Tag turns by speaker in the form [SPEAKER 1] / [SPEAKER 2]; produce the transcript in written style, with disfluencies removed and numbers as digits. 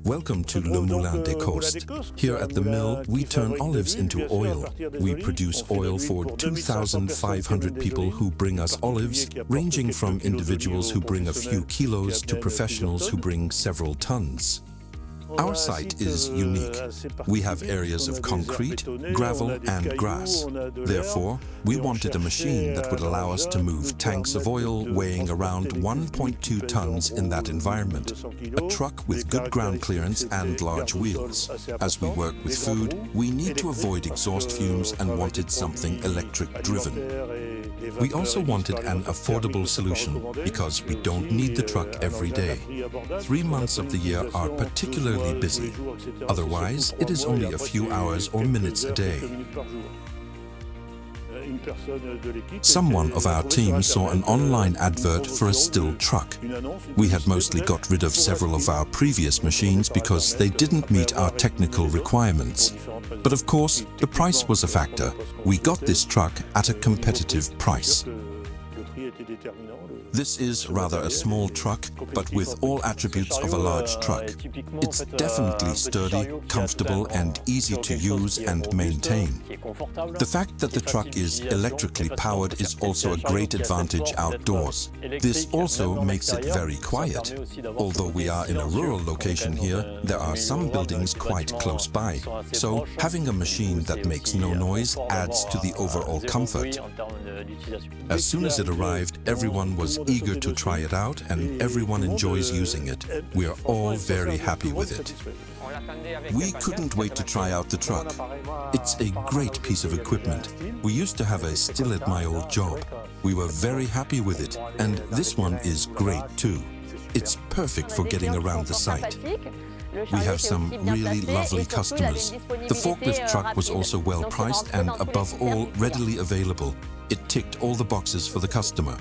[SPEAKER 1] Welcome to Le Moulin des Coast. Here at the mill, we turn olives into oil. We produce oil for 2,500 people who bring us olives, ranging from individuals who bring a few kilos to professionals who bring several tons. Our site is unique. We have areas of concrete, gravel and grass. Therefore, we wanted a machine that would allow us to move tanks of oil weighing around 1.2 tons in that environment. A truck with good ground clearance and large wheels. As we work with food, we need to avoid exhaust fumes and wanted something electric-driven. We also wanted an affordable solution because we don't need the truck every day. 3 months of the year are particularly busy. Otherwise, it is only a few hours or minutes a day. Someone of our team saw an online advert for a still truck. We had mostly got rid of several of our previous machines because they didn't meet our technical requirements. But of course, the price was a factor. We got this truck at a competitive price. This is rather a small truck, but with all attributes of a large truck. It's definitely sturdy, comfortable and easy to use and maintain. The fact that the truck is electrically powered is also a great advantage outdoors. This also makes it very quiet. Although we are in a rural location here, there are some buildings quite close by. So having a machine that makes no noise adds to the overall comfort. As soon as it arrived, everyone was eager to try it out and everyone enjoys using it. We are all very happy with it. We couldn't wait to try out the truck. It's a great piece of equipment. We used to have a still at my old job. We were very happy with it, and this one is great too. It's perfect for getting around the site. We have some really lovely customers. The forklift truck was also well priced and above all readily available. It ticked all the boxes for the customer.